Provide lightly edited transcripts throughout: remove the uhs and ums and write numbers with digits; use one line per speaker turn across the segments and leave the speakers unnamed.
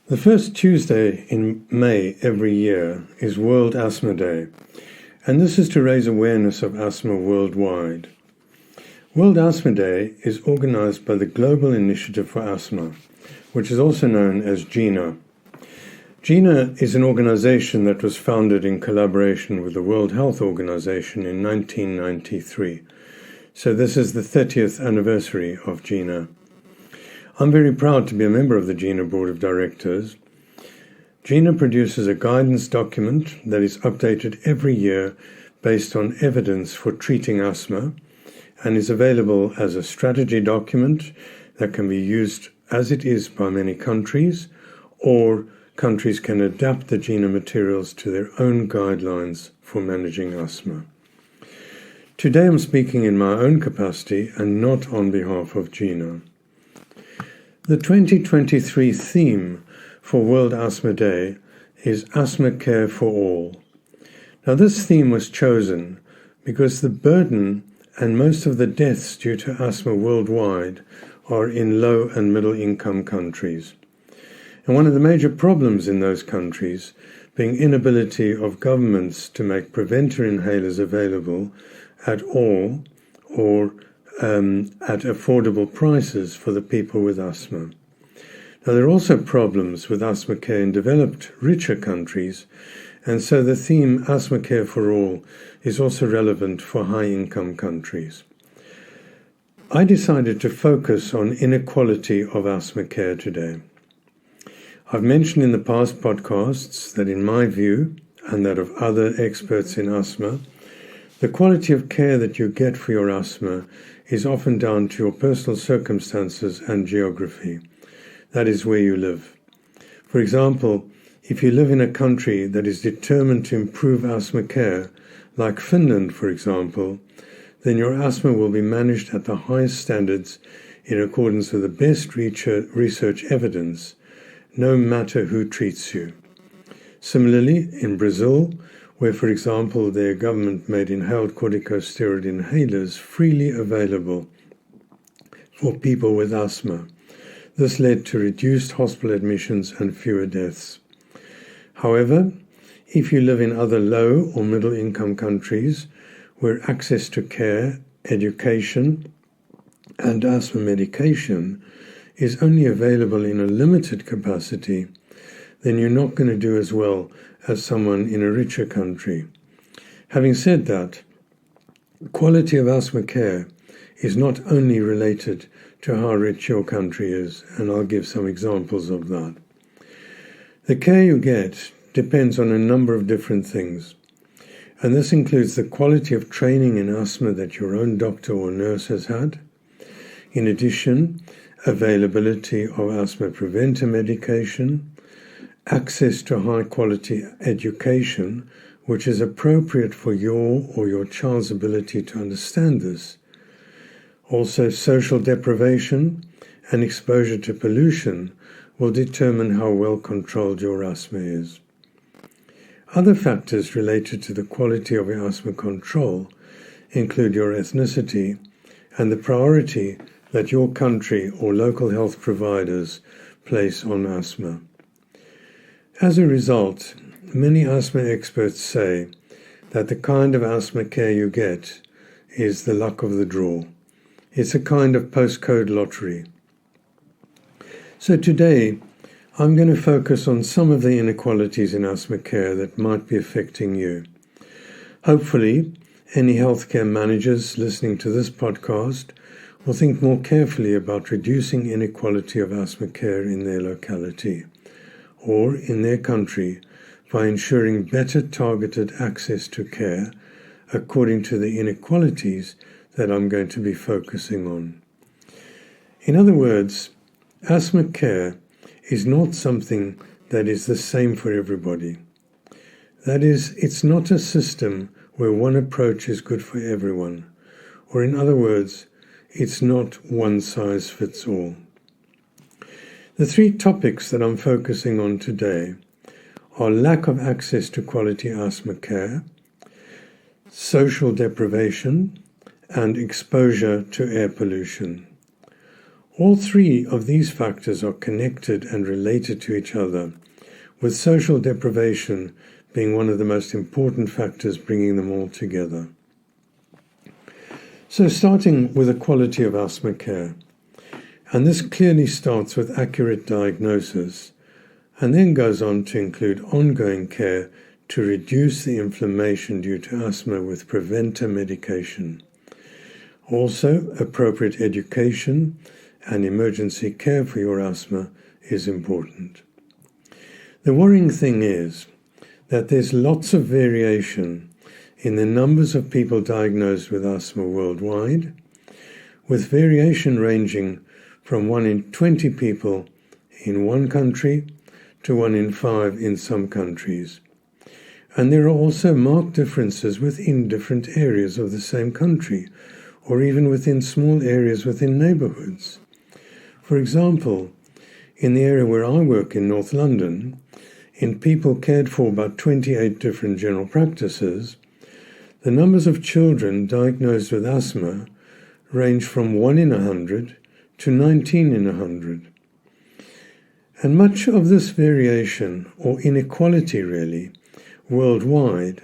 The first Tuesday in May every year is World Asthma Day, and this is to raise awareness of asthma worldwide. World Asthma Day is organised by the Global Initiative for Asthma, which is also known as GINA. GINA is an organisation that was founded in collaboration with the World Health Organization in 1993. So this is the 30th anniversary of GINA. I'm very proud to be a member of the GINA Board of Directors. GINA produces a guidance document that is updated every year based on evidence for treating asthma and is available as a strategy document that can be used as it is by many countries, or countries can adapt the GINA materials to their own guidelines for managing asthma. Today I'm speaking in my own capacity and not on behalf of GINA. The 2023 theme for World Asthma Day is Asthma Care for All. Now this theme was chosen because the burden and most of the deaths due to asthma worldwide are in low and middle income countries. And one of the major problems in those countries being inability of governments to make preventer inhalers available at all or at affordable prices for the people with asthma. Now, there are also problems with asthma care in developed, richer countries, and so the theme Asthma Care for All is also relevant for high-income countries. I decided to focus on inequality of asthma care today. I've mentioned in the past podcasts that in my view, and that of other experts in asthma, the quality of care that you get for your asthma is often down to your personal circumstances and geography. That is where you live. For example, if you live in a country that is determined to improve asthma care, like Finland, for example, then your asthma will be managed at the highest standards in accordance with the best research evidence, no matter who treats you. Similarly, in Brazil, where, for example, their government made inhaled corticosteroid inhalers freely available for people with asthma. This led to reduced hospital admissions and fewer deaths. However, if you live in other low or middle income countries where access to care, education, and asthma medication is only available in a limited capacity, then you're not going to do as well as someone in a richer country. Having said that, quality of asthma care is not only related to how rich your country is, and I'll give some examples of that. The care you get depends on a number of different things, and this includes the quality of training in asthma that your own doctor or nurse has had. In addition, availability of asthma preventer medication, access to high-quality education, which is appropriate for your or your child's ability to understand this. Also, social deprivation and exposure to pollution will determine how well controlled your asthma is. Other factors related to the quality of your asthma control include your ethnicity and the priority that your country or local health providers place on asthma. As a result, many asthma experts say that the kind of asthma care you get is the luck of the draw. It's a kind of postcode lottery. So today, I'm going to focus on some of the inequalities in asthma care that might be affecting you. Hopefully, any healthcare managers listening to this podcast will think more carefully about reducing inequality of asthma care in their locality or in their country by ensuring better targeted access to care according to the inequalities that I'm going to be focusing on. In other words, asthma care is not something that is the same for everybody. That is, it's not a system where one approach is good for everyone, or in other words, it's not one size fits all. The three topics that I'm focusing on today are lack of access to quality asthma care, social deprivation, and exposure to air pollution. All three of these factors are connected and related to each other, with social deprivation being one of the most important factors bringing them all together. So starting with the quality of asthma care, and this clearly starts with accurate diagnosis, and then goes on to include ongoing care to reduce the inflammation due to asthma with preventer medication. Also, appropriate education and emergency care for your asthma is important. The worrying thing is that there's lots of variation in the numbers of people diagnosed with asthma worldwide, with variation ranging from 1 in 20 people in one country to 1 in 5 in some countries. And there are also marked differences within different areas of the same country, or even within small areas within neighbourhoods. For example, in the area where I work in North London, in people cared for by 28 different general practices, the numbers of children diagnosed with asthma range from 1 in 100 to 19 in 100. And much of this variation, or inequality really, worldwide,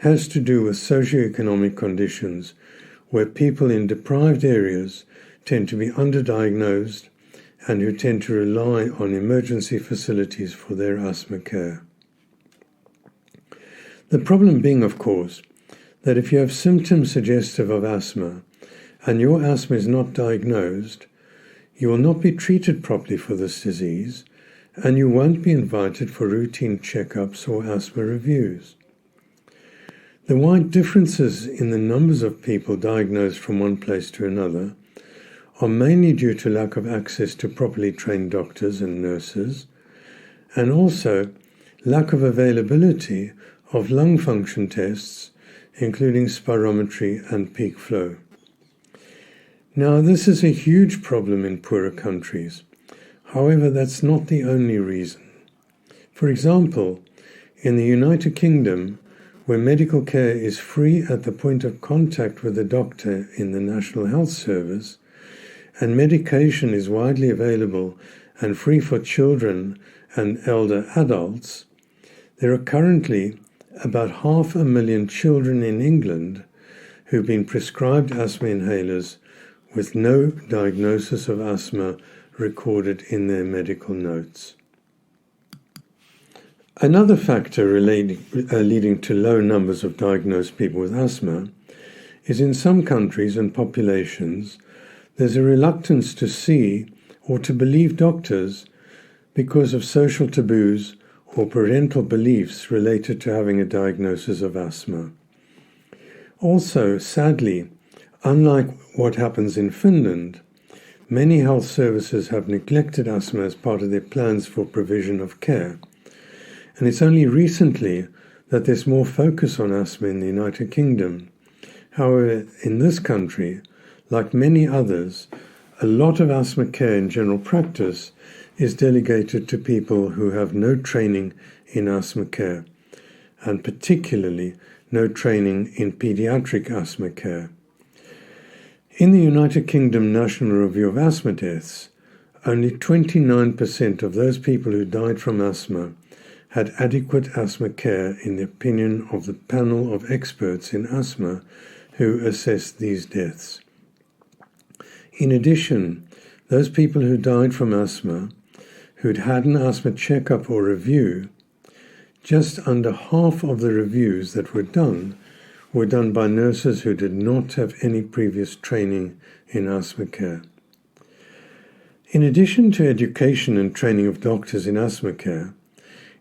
has to do with socioeconomic conditions where people in deprived areas tend to be underdiagnosed and who tend to rely on emergency facilities for their asthma care. The problem being, of course, that if you have symptoms suggestive of asthma and your asthma is not diagnosed, you will not be treated properly for this disease, and you won't be invited for routine checkups or asthma reviews. The wide differences in the numbers of people diagnosed from one place to another are mainly due to lack of access to properly trained doctors and nurses, and also lack of availability of lung function tests, including spirometry and peak flow. Now, this is a huge problem in poorer countries. However, that's not the only reason. For example, in the United Kingdom, where medical care is free at the point of contact with the doctor in the National Health Service, and medication is widely available and free for children and elder adults, there are currently about 500,000 children in England who've been prescribed asthma inhalers with no diagnosis of asthma recorded in their medical notes. Another factor leading to low numbers of diagnosed people with asthma is in some countries and populations there's a reluctance to see or to believe doctors because of social taboos or parental beliefs related to having a diagnosis of asthma. Also, sadly, unlike what happens in Finland, many health services have neglected asthma as part of their plans for provision of care. And it's only recently that there's more focus on asthma in the United Kingdom. However, in this country, like many others, a lot of asthma care in general practice is delegated to people who have no training in asthma care, and particularly no training in pediatric asthma care. In the United Kingdom National Review of Asthma Deaths, only 29% of those people who died from asthma had adequate asthma care in the opinion of the panel of experts in asthma who assessed these deaths. In addition, those people who died from asthma, who'd had an asthma checkup or review, just under half of the reviews that were done by nurses who did not have any previous training in asthma care. In addition to education and training of doctors in asthma care,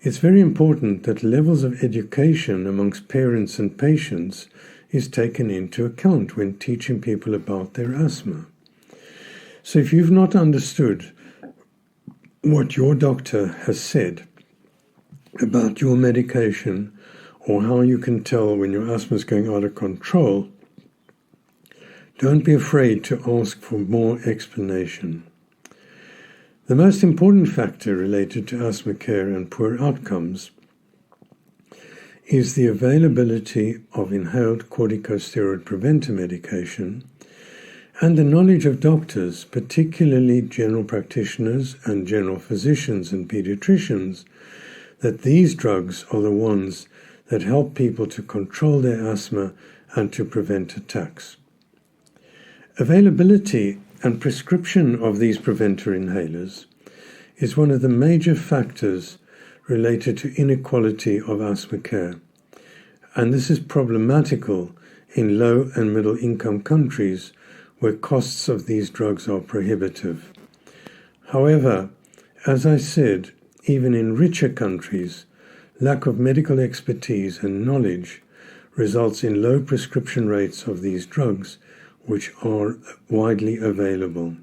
it's very important that levels of education amongst parents and patients is taken into account when teaching people about their asthma. So if you've not understood what your doctor has said about your medication or how you can tell when your asthma is going out of control, don't be afraid to ask for more explanation. The most important factor related to asthma care and poor outcomes is the availability of inhaled corticosteroid preventer medication and the knowledge of doctors, particularly general practitioners and general physicians and pediatricians, that these drugs are the ones that help people to control their asthma and to prevent attacks. Availability and prescription of these preventer inhalers is one of the major factors related to inequality of asthma care, and this is problematical in low and middle income countries where costs of these drugs are prohibitive. However, as I said, even in richer countries, lack of medical expertise and knowledge results in low prescription rates of these drugs, which are widely available.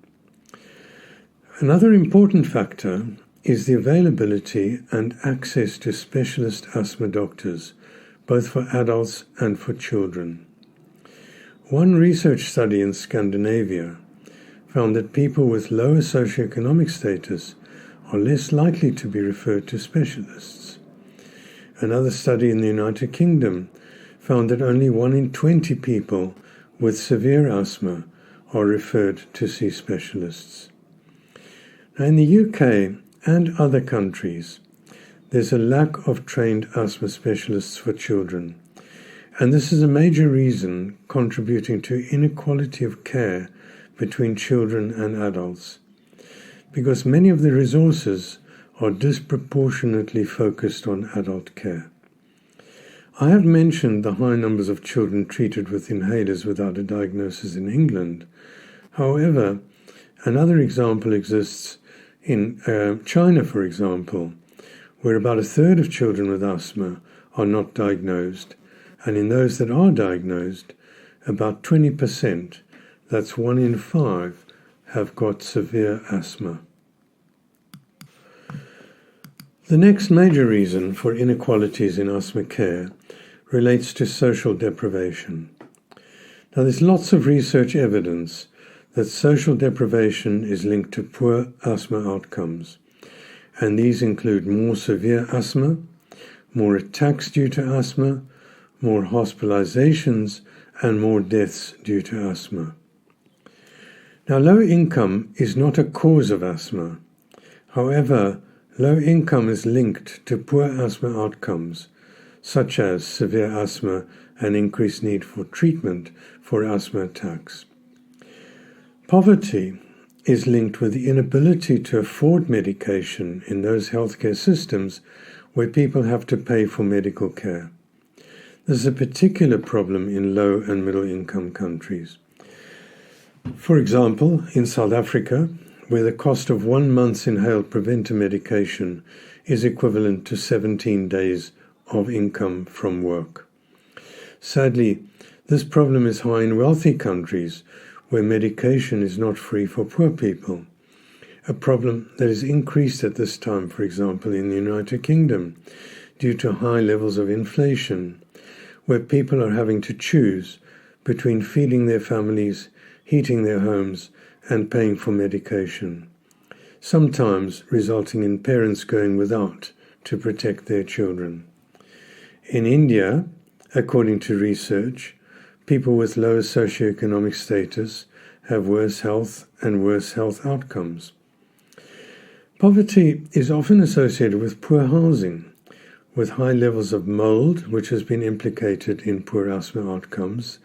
Another important factor is the availability and access to specialist asthma doctors, both for adults and for children. One research study in Scandinavia found that people with lower socioeconomic status are less likely to be referred to specialists. Another study in the United Kingdom found that only 1 in 20 people with severe asthma are referred to see specialists. Now, in the UK and other countries, there's a lack of trained asthma specialists for children, and this is a major reason contributing to inequality of care between children and adults, because many of the resources are disproportionately focused on adult care. I have mentioned the high numbers of children treated with inhalers without a diagnosis in England. However, another example exists in China, for example, where about 1/3 of children with asthma are not diagnosed, and in those that are diagnosed, about 20%, that's 1 in 5, have got severe asthma. The next major reason for inequalities in asthma care relates to social deprivation. Now, there's lots of research evidence that social deprivation is linked to poor asthma outcomes, and these include more severe asthma, more attacks due to asthma, more hospitalizations, and more deaths due to asthma. Now, low income is not a cause of asthma. However, low income is linked to poor asthma outcomes, such as severe asthma and increased need for treatment for asthma attacks. Poverty is linked with the inability to afford medication in those healthcare systems where people have to pay for medical care. This is a particular problem in low and middle income countries. For example, in South Africa, where the cost of 1 month's inhaled preventer medication is equivalent to 17 days of income from work. Sadly, this problem is high in wealthy countries where medication is not free for poor people, a problem that is increased at this time, for example, in the United Kingdom, due to high levels of inflation, where people are having to choose between feeding their families, heating their homes, and paying for medication, sometimes resulting in parents going without to protect their children. In India, according to research, people with lower socioeconomic status have worse health and worse health outcomes. Poverty is often associated with poor housing, with high levels of mold, which has been implicated in poor asthma outcomes,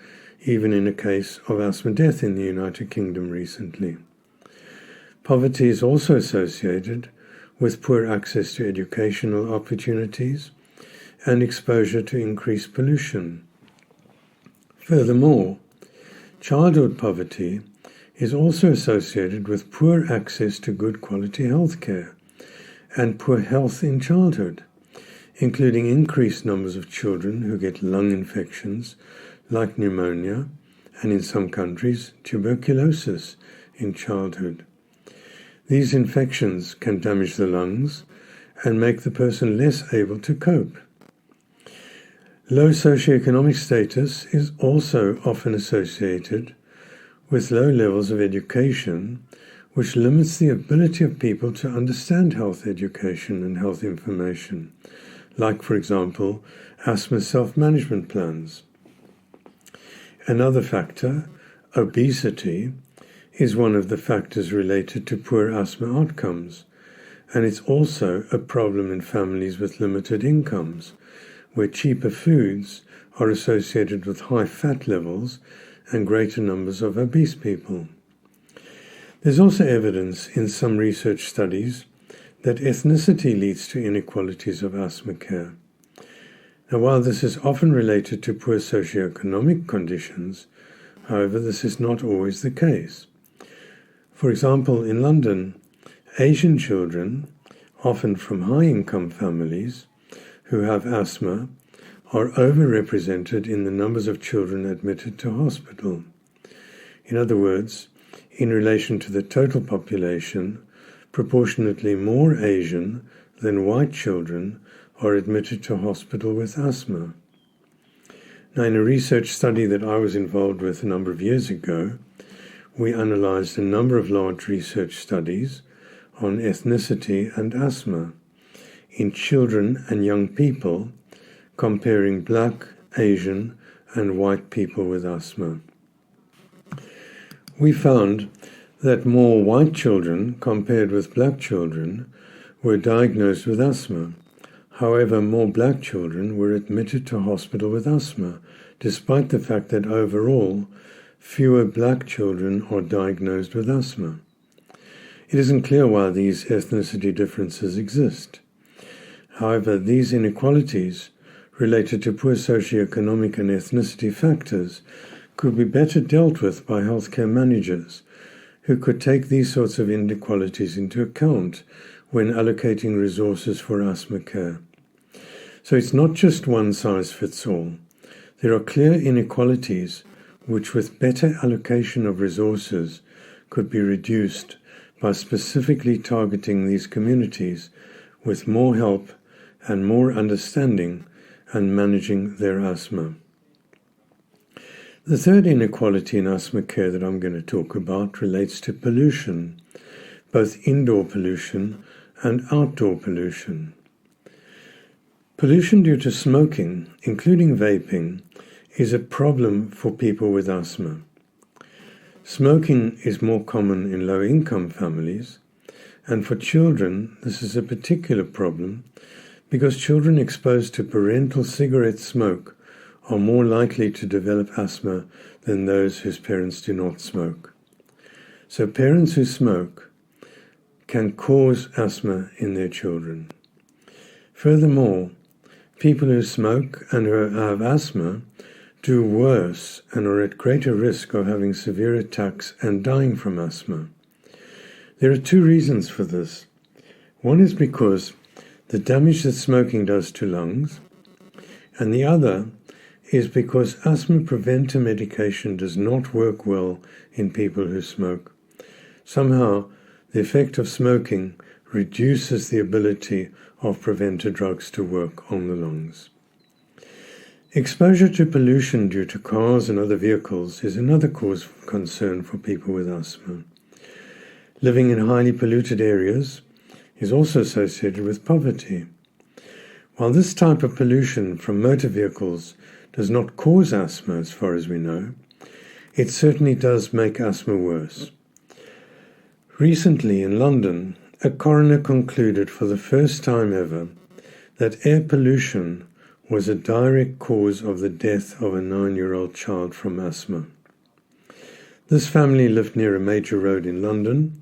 even in a case of asthma death in the United Kingdom recently. Poverty is also associated with poor access to educational opportunities and exposure to increased pollution. Furthermore, childhood poverty is also associated with poor access to good quality health care and poor health in childhood, including increased numbers of children who get lung infections like pneumonia, and in some countries, tuberculosis in childhood. These infections can damage the lungs and make the person less able to cope. Low socioeconomic status is also often associated with low levels of education, which limits the ability of people to understand health education and health information, like, for example, asthma self-management plans. Another factor, obesity is one of the factors related to poor asthma outcomes, and it's also a problem in families with limited incomes, where cheaper foods are associated with high fat levels and greater numbers of obese people. There's also evidence in some research studies that ethnicity leads to inequalities of asthma care. Now, while this is often related to poor socioeconomic conditions, however, this is not always the case. For example, in London, Asian children, often from high-income families who have asthma, are overrepresented in the numbers of children admitted to hospital. In other words, in relation to the total population, proportionately more Asian than white children are admitted to hospital with asthma. Now, in a research study that I was involved with a number of years ago, we analysed a number of large research studies on ethnicity and asthma in children and young people, comparing Black, Asian, and white people with asthma. We found that more white children compared with Black children were diagnosed with asthma. However, more Black children were admitted to hospital with asthma, despite the fact that overall, fewer Black children are diagnosed with asthma. It isn't clear why these ethnicity differences exist. However, these inequalities related to poor socioeconomic and ethnicity factors could be better dealt with by healthcare managers who could take these sorts of inequalities into account when allocating resources for asthma care. So it's not just one size fits all. There are clear inequalities which, with better allocation of resources, could be reduced by specifically targeting these communities with more help and more understanding and managing their asthma. The third inequality in asthma care that I'm going to talk about relates to pollution, both indoor pollution and outdoor pollution. Pollution due to smoking, including vaping, is a problem for people with asthma. Smoking is more common in low-income families, and for children this is a particular problem because children exposed to parental cigarette smoke are more likely to develop asthma than those whose parents do not smoke. So parents who smoke can cause asthma in their children. Furthermore, people who smoke and who have asthma do worse and are at greater risk of having severe attacks and dying from asthma. There are two reasons for this. One is because the damage that smoking does to lungs, and the other is because asthma preventer medication does not work well in people who smoke. Somehow, the effect of smoking reduces the ability of preventer drugs to work on the lungs. Exposure to pollution due to cars and other vehicles is another cause of concern for people with asthma. Living in highly polluted areas is also associated with poverty. While this type of pollution from motor vehicles does not cause asthma as far as we know, it certainly does make asthma worse. Recently in London, a coroner concluded for the first time ever that air pollution was a direct cause of the death of a 9-year-old child from asthma. This family lived near a major road in London,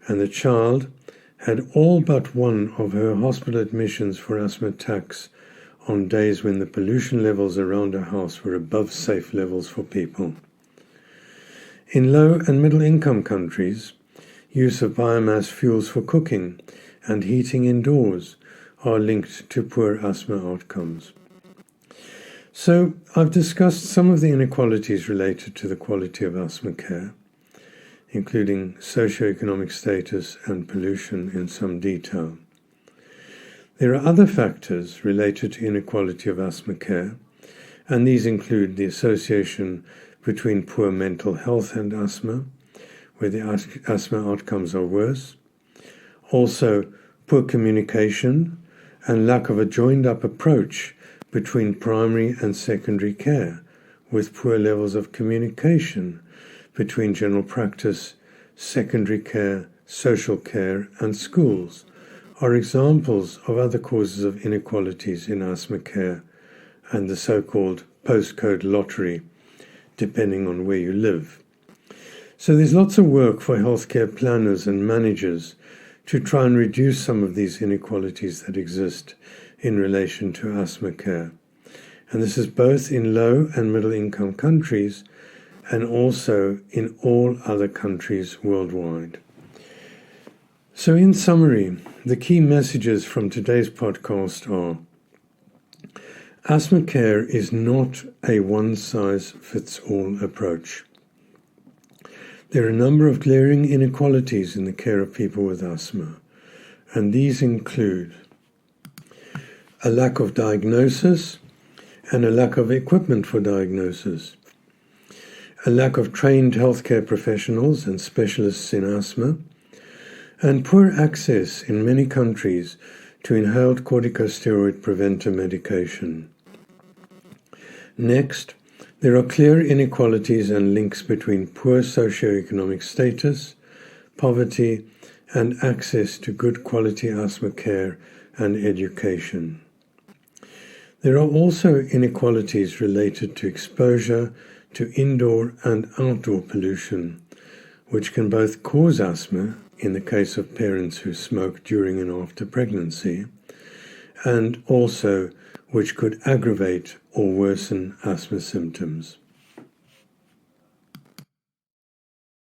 and the child had all but one of her hospital admissions for asthma attacks on days when the pollution levels around her house were above safe levels for people. In low and middle income countries, use of biomass fuels for cooking and heating indoors are linked to poor asthma outcomes. So I've discussed some of the inequalities related to the quality of asthma care, including socioeconomic status and pollution in some detail. There are other factors related to inequality of asthma care, and these include the association between poor mental health and asthma, where the asthma outcomes are worse. Also, poor communication and lack of a joined-up approach between primary and secondary care, with poor levels of communication between general practice, secondary care, social care, and schools are examples of other causes of inequalities in asthma care and the so-called postcode lottery, depending on where you live. So there's lots of work for healthcare planners and managers to try and reduce some of these inequalities that exist in relation to asthma care. And this is both in low and middle income countries and also in all other countries worldwide. So in summary, the key messages from today's podcast are: asthma care is not a one-size-fits-all approach. There are a number of glaring inequalities in the care of people with asthma, and these include a lack of diagnosis and a lack of equipment for diagnosis, a lack of trained healthcare professionals and specialists in asthma, and poor access in many countries to inhaled corticosteroid preventer medication. Next, there are clear inequalities and links between poor socioeconomic status, poverty, and access to good quality asthma care and education. There are also inequalities related to exposure to indoor and outdoor pollution, which can both cause asthma in the case of parents who smoke during and after pregnancy, and also which could aggravate or worsen asthma symptoms.